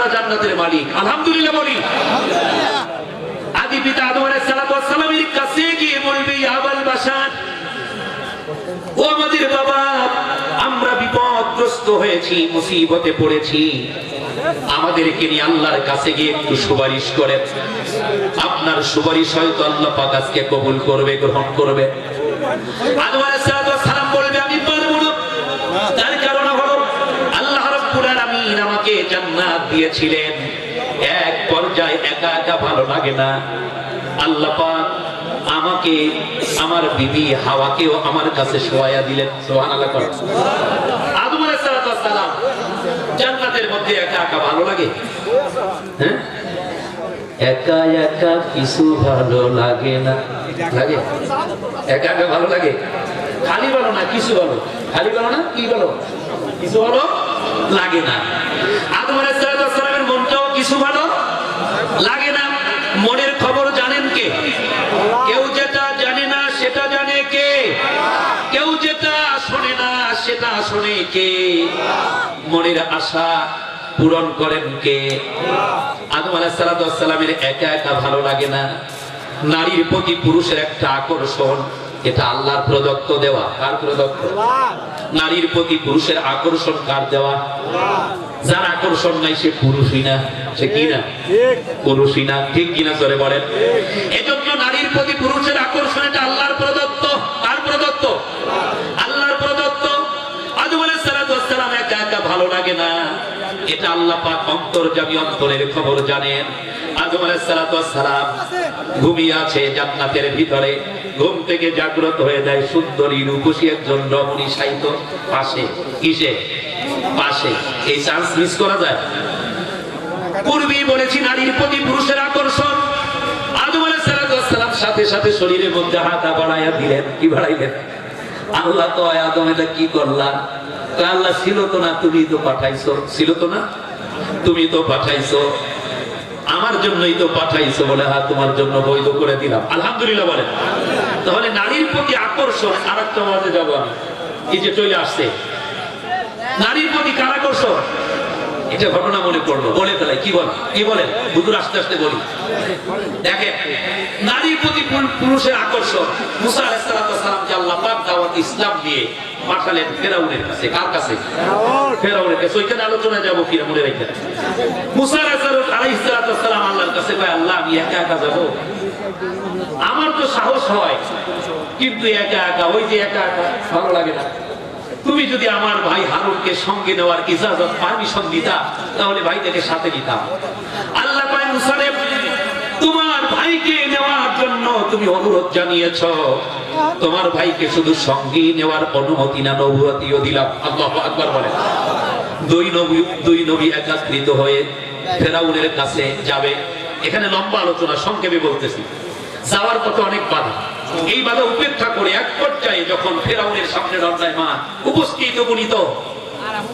আল্লাহ জান্নাতের মালিক। আলহামদুলিল্লাহ বলি। আদি পিতা আদম আলাইহিস সালামের কাছে গিয়ে বলবে, ইয়া আবাল বাশার, ও আমাদের বাবা, আমরা বিপদগ্রস্ত হয়েছি, মুসিবতে পড়েছি, আমাদেরকে নিয়ে আল্লাহর কাছে গিয়ে একটু সুপারিশ করেন। আপনার সুপারিশ হয়তো আল্লাহ পাক আজকে কবুল করবে, গ্রহণ করবে। আদম আলাইহিস সালাম বলবে, আমি পারব না। তার কারণ হলো আল্লাহ রাব্বুল আলামিন আমাকে জান্নাত দিয়েছিলেন, এক পর্যায়ে একা একা ভালো লাগে না। আল্লাহ পাক আমাকে, আমার বিবি হাওয়াকেও আমার কাছে শোয়ায়া দিলেন। সুবহানাল্লাহ। আদম আলাইহিস সালাম জান্নাতের মধ্যে একা একা ভালো লাগে? হ্যাঁ, একা একা কিছু ভালো লাগে না। লাগে? একা একা ভালো লাগে? খালি ভালো না, কিছু ভালো? খালি ভালো না, কি ভালো? কিছু ভালো লাগে না। আদম আলাইহিস সালামের মনটাও কিছু ভালো লাগে না। মনের খবর জানেন কে? কেউ যেটা জানে না সেটা জানে কে? কেউ যেটা শোনে না সেটা শোনে কে? মনের আশা পূরণ করেন কে? আদম আলাইহিস সালামের একা একা ভালো লাগে না। নারীর প্রতি পুরুষের একটা আকর্ষণ, এটা আল্লাহর প্রদত্ত দেওয়া। কার প্রদত্ত? নারীর প্রতি পুরুষের আকর্ষণ কার দেওয়া? যার আকর্ষণ নাই সে পুরুষই না। সে কি না? পুরুষই না। ঠিক কিনা জোরে বলেন। এজন্য নারীর প্রতি পুরুষের আকর্ষণ এটা আল্লাহর প্রদত্ত। কার প্রদত্ত? আল্লাহর প্রদত্ত। আদম আলাইহিস সালাম একা একা ভালো লাগে না, এটা আল্লাহ পাক অন্তর্যামী, অন্তরের খবর জানেন। আদম আলাইহিস সালাম ঘুমিয়ে আছে জান্নাতের ভিতরে, ঘুম থেকে জাগ্রত হয়ে যায় সুন্দরী রূপসী একজন রমণী শায়িত পাশে। কিসে? পাশে। এই চান্স মিস করা যায়? পূর্বেই বলেছি নারীর প্রতি পুরুষের আকর্ষণ। আদম আলাইহিস সালাম সাথে সাথে শরীরের মধ্যে হাত বাড়াইয়া দিলেন। কি বাড়াইলেন? আল্লাহ তো আদম, এটা কি করলাম? আল্লাহ ছিল তো না, তুমি তো পাঠাইছো। ছিল তো না, তুমি তো পাঠাইছো, আমার জন্যই তো পাঠাইছো বলে হ্যাঁ তোমার জন্য বৈধ করে দিলাম। আলহামদুলিল্লাহ বলেন। তাহলে নারীর প্রতি আকর্ষণ। আর একটা মাঝে যাবো আমি, এই যে চলে আসছে নারীর প্রতি কার আকর্ষণ, এটা ঘটনা মনে পড়লো, বলে ফেলাই। কি বল? কি বলেন হুজুর? আস্তে আস্তে বলি। দেখেন, নারীর প্রতি পুরুষের আকর্ষণ। মুসা আলাইহিস সালাম যে আল্লাহ পাক দাওয়াত ইসলাম দিয়ে পাঠালেন ফেরাউনের কাছে। কার কাছে? ফেরাউনের কাছে। ওইখানে আলোচনা যাবো ফিরাউনের এখানে। মুসা আলাইহিস সালাম আল্লাহর কাছে কয়, আল্লাহ আমি একা একা যাবো? আমার তো সাহস হয়, কিন্তু একা একা, ওই যে একা একা ভালো লাগে না। তুমি যদি আমার ভাই হারুনকে সঙ্গে নেওয়ার ইজাজত, পারমিশন দিতা, তাহলে ভাইটাকে সাথে নিতাম। আল্লাহ কয়, মুসা রে, তোমার ভাইকে নেওয়ার জন্য তুমি অনুরোধ জানিয়েছো, তোমার ভাইকে শুধু সঙ্গে নেওয়ার অনুমতি না, নবুয়তিও দিলাম। আল্লাহু আকবার বলেন। দুই নবী একত্রিত হয়ে ফেরাউনের কাছে যাবে। এখানে লম্বা আলোচনা, সংক্ষেপে বলতেছি। যাওয়ার পথে অনেক বাধা। এই বাধা উপেক্ষা করে এক পর্যায়ে যখন ফেরাউনের সামনে দণ্ডায়মান উপস্থিত উপনীত,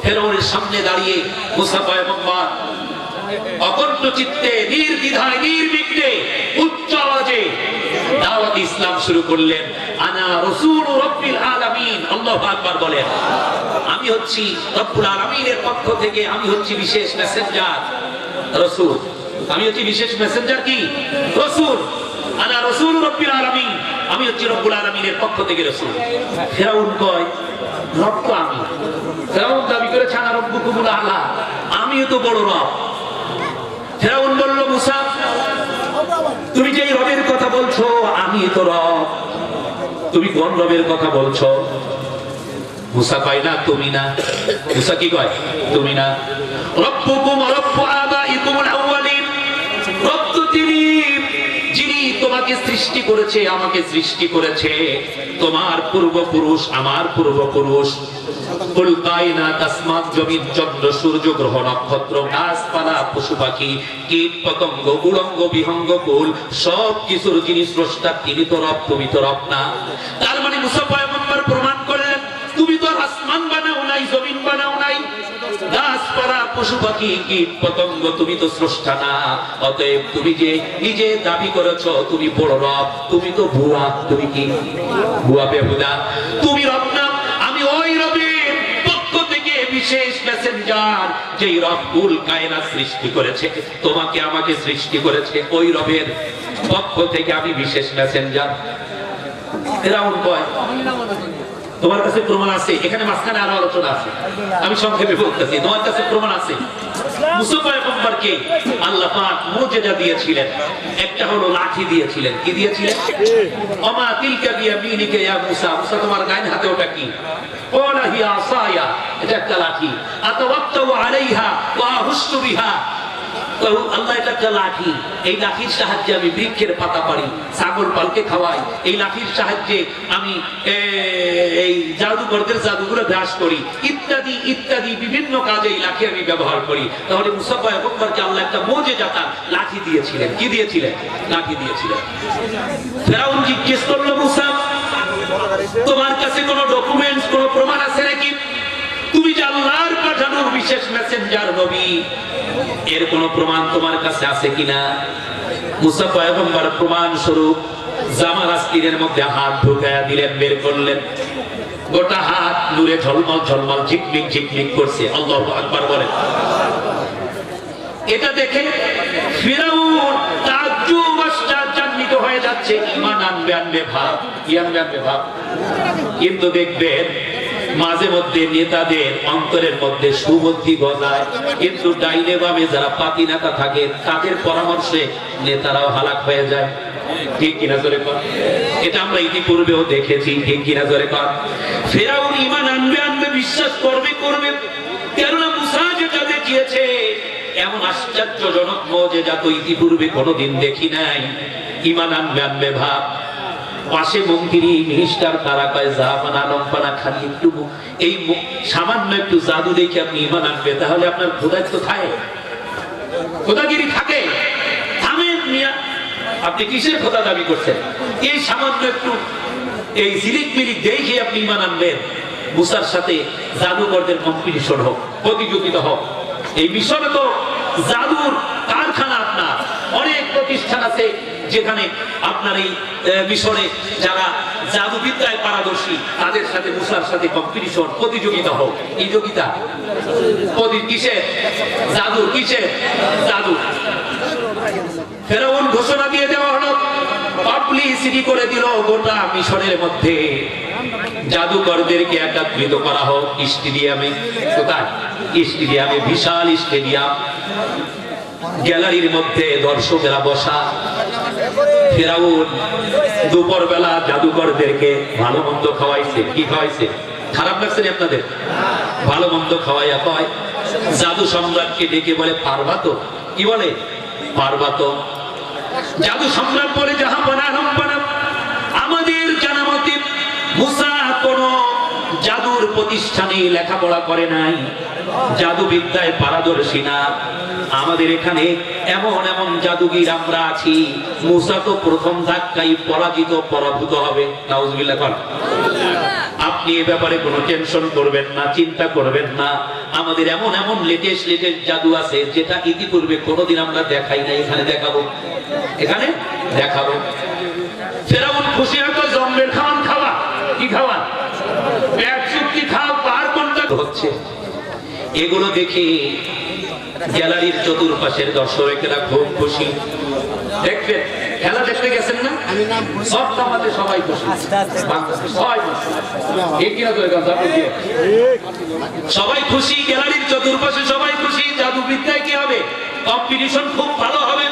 ফেরাউনের সামনে দাঁড়িয়ে মুসা পয়গম্বর অকণ্ঠ চিত্তে, নির্দ্বিধায়, নির্বিঘ্নে, উচ্চ আওয়াজে দাওয়াত ইসলাম শুরু করলেন। আনা রাসূল রাব্বিল আলামিন। আল্লাহু আকবার বলেন। আমি হচ্ছি রব্বুল আলামিনের পক্ষ থেকে, আমি হচ্ছি বিশেষ মেসেঞ্জার, রাসূল। আমি হচ্ছি বিশেষ মেসেঞ্জার, কি? রাসূল। আনা রাসূল রাব্বিল আলামিন, আমি হচ্ছি রব্বুল আলামিনের পক্ষ থেকে রাসূল। ফেরাউন কয়, রব তো আমি। ফেরাউন দাবি করেছে আনা রব্বুকুমুল আলা, আমিও তো বড় রব। ফেরাউন বলল, মুসা, তুমি যে রবের কথা বলছো, আমি তো রব, তুমি কোন রবের কথা বলছো? মুসা কয়, না তুমি না। মুসা কি কয়? তুমি না। রব্বুকুম রব্বু আবাইকুমুল আউয়ালিন, রব তো তিনি যিনি তোমাকে সৃষ্টি করেছে, আমাকে সৃষ্টি করেছে, তোমার পূর্বপুরুষ, আমার পূর্বপুরুষ। কুল কায়নাত, আসমান জমিন, চন্দ্র সূর্য গ্রহ নক্ষত্র, গাছপালা, পশু পাখি, কীট পতঙ্গ, উলঙ্গ বিহঙ্গ কুল, সব কিছুর যিনি স্রষ্টা, তিনি তো রব, তুমি তো রব না। তার মানে মুসা পয়গম্বর প্রমাণ করলেন, তুমি তো আসমান বানাও নাই, জমিন বানাও নাই, গাছপালা, পশু পাখি, কীট পতঙ্গ, তুমি তো স্রষ্টা না। অতএব তুমি যে নিজে দাবি করেছো তুমি বড় রব, তুমি তো ভুয়া। তুমি কি? ভুয়া, বেহুদা। তুমি রব না। আমি ওই রবের পক্ষ থেকে বিশেষ মেসেঞ্জার যেই রব কুল কায়নাত সৃষ্টি করেছে, তোমাকে আমাকে সৃষ্টি করেছে, ওই রবের পক্ষ থেকে আমি বিশেষ মেসেঞ্জার। ফিরাউন কয় তোমার কাছে প্রমাণ আছে? এখানে মাঝখানে আরো আলোচনা আছে, আমি সংক্ষেপে বলতেছি। তোমার কাছে প্রমাণ আছে? মুসা পয়গম্বরকে আল্লাহ পাক মুজিজা দিয়েছিলেন, একটা হলো লাঠি দিয়েছিলেন। কি দিয়েছিলেন? ওমা তিলকা বিয়ামিনিকা ইয়া মুসা, মুসা তোমার গায়ে হাতে ওটা কি? ক্বালা হিয়া আসায়া, এটা একটা লাঠি। আতাওয়াক্কাউ আলাইহা ওয়া আহুসু বিহা, আল্লাহ এটা একটা লাঠি, এই লাঠির সাহায্যে আমি বৃক্ষের পাতা পারি, ছাগল পালকে খাওয়াই, এই লাঠির সাহায্যে আমি এই জাদুঘরদের জাদুগুলো হ্রাস করি, ইত্যাদি ইত্যাদি বিভিন্ন কাজে এই লাঠি আমি ব্যবহার করি। তাহলে মুসা পয়গম্বরকে আল্লাহ একটা মুজিজা তার লাঠি দিয়েছিলেন। কি দিয়েছিলেন? লাঠি দিয়েছিলেন। ফেরাউন জিজ্ঞেস করলো, মুসা তোমার কাছে কোনো ডকুমেন্টস, কোনো প্রমাণ আছে নাকি? তুমি যে আল্লাহর পাঠানো বিশেষ মেসেঞ্জার নবী, এর কোন প্রমাণ তোমার কাছে আছে কিনা? মুসা পয়গম্বর প্রমাণ স্বরূপ জামার আস্তিনের মধ্যে হাত ঢুকায়া দিলেন, বের করলেন। গোটা হাত নূরে ঝলমল ঝলমল ঝিকমিক ঝিকমিক করছে। আল্লাহু আকবার বলেন। এটা দেখে ফিরাউন তাজ্জুব আশ্চর্যান্বিত হয়ে যাচ্ছে। ঈমান আনবে আনবে ভাব, আনবে আনবে ভাব। কিন্তু দেখবেন মাঝে মধ্যে নেতাদের অন্তরের মধ্যে সুবুদ্ধি গজায়, কিন্তু ডাইনে বামে যারা পাতি নেতা থাকে তাদের পরামর্শে নেতারাও হালাক হয়ে যায়। ঠিক কিনা জোরে কর? এটা আমরা ইতিপূর্বেও দেখেছি। ঠিক কিনা জোরে কর? ফেরাউন ঈমান আনবে আনবে, বিশ্বাস করবে করবে, কেননা মুসা যেটা দেখিয়েছে এমন আশ্চর্যজনক মুজিজা তো ইতিপূর্বে কোনোদিন দেখি নাই। ঈমান আনবে আনবে ভাব। পাশে মন্ত্রী মিনিস্টার তারা কয় জাহাপানা লম্পানা খালি একটু এই সামান্য একটু জাদু দেখে আপনি ঈমান আনবে, তাহলে আপনার খোদাইত্ব থাকে? খোদাগিরি থাকে? থামেন মিয়া, আপনি কিসের খোদা দাবি করছেন? এই সামান্য একটু এই জিলিক মিলিক দেখে আপনি ঈমান আনবেন? মুসার সাথে জাদুকরদের কম্পিটিশন হোক, প্রতিযোগিতা হোক। এই মিশরে তো জাদুর কারখানা, আপনার অনেক প্রতিষ্ঠান আছে যেখানে আপনার এই মিশরে যারা জাদুবিদ্যায় পারদর্শী তাদের সাথে মুসার সাথে কম্পিটিশন, প্রতিযোগিতা হোক। এই যোগিতা কিসের? জাদু। কিসের? জাদু। ফেরাউন ঘোষণা দিয়ে দেওয়া হলো, পাবলিসিটি করে দিল গোটা মিশরের মধ্যে, জাদুকরদেরকে একত্রিত করা হোক স্টেডিয়ামে। কোথায়? স্টেডিয়ামে, বিশাল স্টেডিয়াম, গ্যালারির মধ্যে দর্শকেরা বসা। ফেরাউন দুপুর বেলা জাদুকরদেরকে ভালো মন্দ খাওয়াইছে। কি খাওয়াইছে? খারাপ লাগছে না আপনাদের? ভালো মন্দ খাওয়াইয়া কয় জাদু সম্রাটকে ডেকে বলে পারবা তো? কি বলে? পারবা তো? জাদু সম্রাট বলে জাহাপানা রম্পানা, আমাদের জানা মতে মুসা কোন জাদুর প্রতিষ্ঠানে লেখাপড়া করে নাই, জাদু বিদ্যায় পারদর্শী না। আমাদের এখানে এমন এমন জাদুগির আমরা আছি, মুসা তো প্রথম ধাক্কায় পরাজিত পরাভূত হবে। নাউজুবিল্লাহ। আপনি এ ব্যাপারে কোনো টেনশন করবেন না, চিন্তা করবেন না। আমাদের এমন এমন লেটেস্ট লেটেস্ট জাদু আছে যেটা ইতিপূর্বে কোনোদিন আমরা দেখাই নাই, এখানে দেখাবো, এখানে দেখাবো। ফেরাউন খুশি হতো, জম্মের খাওয়ান খাওয়া। কি খাওয়ান? পেট চুক্তি খাও, পার কোনটা হচ্ছে। এগুলো দেখে গ্যালারির চতুর্পাশের দর্শকেরা খুব খুশি। দেখবেন খেলা দেখতে গেছেন না, সব আমাদের সবাই খুশি, সবাই খুশি, গ্যালারির চতুর্পাশে সবাই খুশি। জাদুবিদ্যায় কি হবে? কম্পিটিশন খুব ভালো হবে।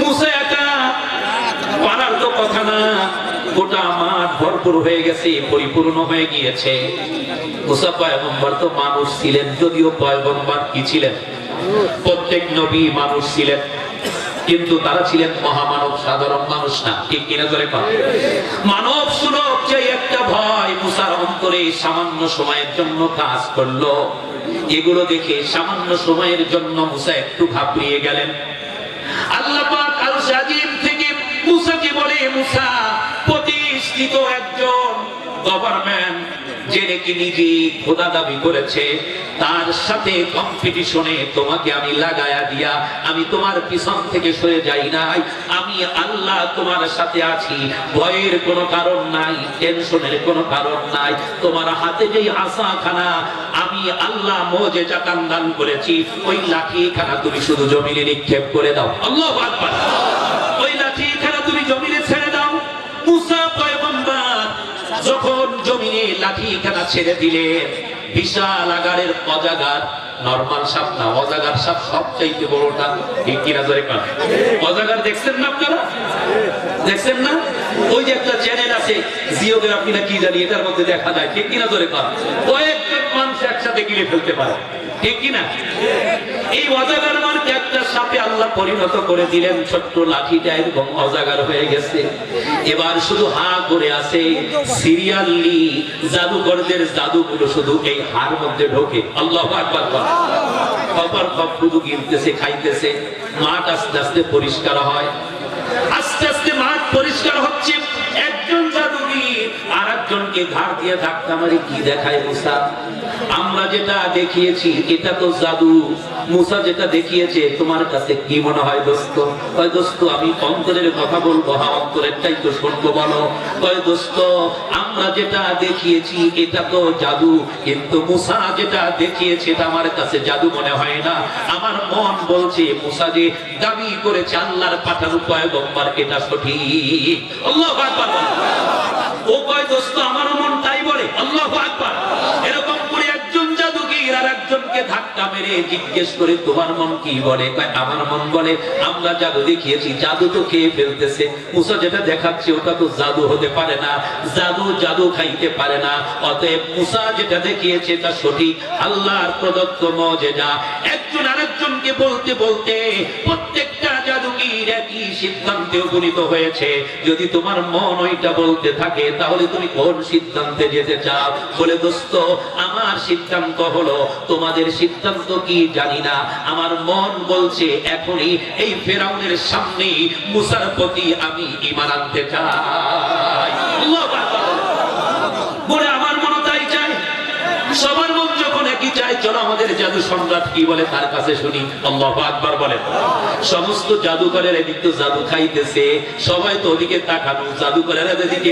মুসা একা পারার তো কথা না, গোটা মাঠ ভরপুর হয়ে গেছে, পরিপূর্ণ হয়ে গিয়েছে। মুসা পয়গম্বর তো মানুষ ছিলেন, যদিও পয়গম্বর কি ছিলেন? প্রত্যেক নবী মানুষ ছিলেন, কিন্তু তারা ছিলেন মহামানব, সাধারণ মানুষ না। ঠিক কিনা জোরে কর? মানব সুলভ যে একটা ভয় মুসার অন্তরে সামান্য সময়ের জন্য কাজ করলো, এগুলো দেখে সামান্য সময়ের জন্য মুসা একটু ঘাবড়িয়ে গেলেন। আল্লাহ পাক আরশ আজিম থেকে মুসাকে বলে, মুসা প্রতিষ্ঠিত একজন গভর্নমেন্ট যে নাকি নিজে খোদা দাবি করেছে, তার সাথে কম্পিটিশনে তোমাকে আমি লাগায়া দিয়া আমি তোমার পিছন থেকে সরে যাই নাই। আমি আল্লাহ তোমার সাথে আছি, ভয়ের কোনো কারণ নাই, টেনশনের কোনো কারণ নাই। তোমার হাতে যেই আশাখানা আমি আমি আল্লাহ মুজিজা দান করেছি, ওই লাঠিখানা তুমি শুধু জমিনে নিক্ষেপ করে দাও। আল্লাহু আকবার। ওই লাঠিখানা তুমি জমিনে ছেড়ে দাও। মুসা পয়গম্বর যখন জমিনে লাঠিখানা ছেড়ে দিলেন, বিশাল আকারের অজাগার, নরমাল সাপ না, অজাগার সাপ সবচাইতে বড়টা, ঠিক কিনা জোরে কান? অজাগার দেখছেন না আপনারা? দেখছেন না? ওই যে একটা চ্যানেল আছে জিওগ্রাফি না কি জানি, এটার মধ্যে দেখা যায়, ঠিক কিনা জোরে কান? কয়েকজন মানুষ একসাথে গিলে ফেলতে পারে, ঠিক কিনা? এই অজাগার মানকে একটা সাপে আল্লাহ পরিণত করে দিলেন, ছোট্ট লাঠিটা এরকম অজাগার হয়ে গেছে। এবার শুধু হা করে আছে, সিরিয়ালি জাদুঘরদের জাদুগুলো শুধু এই হার মধ্যে ঢোকে। আল্লাহু আকবার। খবর খব শুধু গিলতেছে, খাইতেছে। মাঠ আস্তে আস্তে পরিষ্কার হয়, আস্তে আস্তে মাঠ পরিষ্কার হচ্ছে। একজন জাদুগির আর একজনকে ঘাড় দিয়ে ধাক্কা মারি কি দেখায় মুসা, আমরা যেটা দেখিয়েছি এটা তো জাদু, মুসা যেটা দেখিয়েছে তোমার কাছে কি মনে হয় দোস্ত? কয় দোস্ত আমি অন্তরের কথা বলবো, হ্যাঁ অন্তরেরটাই তো শুনবো, বলো। কয় দোস্ত আমরা যেটা দেখিয়েছি এটা তো জাদু, কিন্তু মুসা যেটা দেখিয়েছে এটা আমার কাছে জাদু মনে হয় না। আমার মন বলছে মুসা যে দাবি করেছে আল্লাহর পাঠানো পয়গম্বর এটা সঠিক। আল্লাহু আকবার। ও কয় দোস্ত আমার মন তাই বলে। আল্লাহু আকবার। এরকম করে একজন জাদুগির আর একজনকে ধাক্কা মেরে জিজ্ঞেস করে তোমার মন কি বলে? কয় আমার মন বলে আমরা জাদু দেখিয়েছি, জাদু তো খেয়ে ফেলতেছে। মুসা যেটা দেখাচ্ছে ওটা তো জাদু হতে পারে না, জাদু খাইতে পারে না। অতএব মুসা যেটা দেখিয়েছে এটা সঠিক, আল্লাহর প্রদত্ত মুজিজা। একজন আরেকজনকে বলতে বলতে প্রত্যেকটা জাদুগির একই সিদ্ধান্তে উপনীত হয়েছে, যদি তোমার মন ওইটা বলতে থাকে তাহলে তুমি কোন সিদ্ধান্তে যেতে চাও? বলে দোস্ত আমার সিদ্ধান্ত হলো, তোমাদের সিদ্ধান্ত কি জানি না, আমার মন বলছে এখনই এই ফেরাউনের সামনে মুসার প্রতি আমি ঈমান আনতে চাই। আল্লাহু আকবার। বলে আমার মন তাই চায়, সবার মন যখন একই চায়, চলো আমাদের জাদু সম্রাট কি বলে তার কাছে শুনি। আল্লাহু আকবার বলেন। সমস্ত জাদুকরের এদিক তো জাদু খাইতেছে, সবাই তো ওদিকে তাকানো, জাদুকরের এদিকে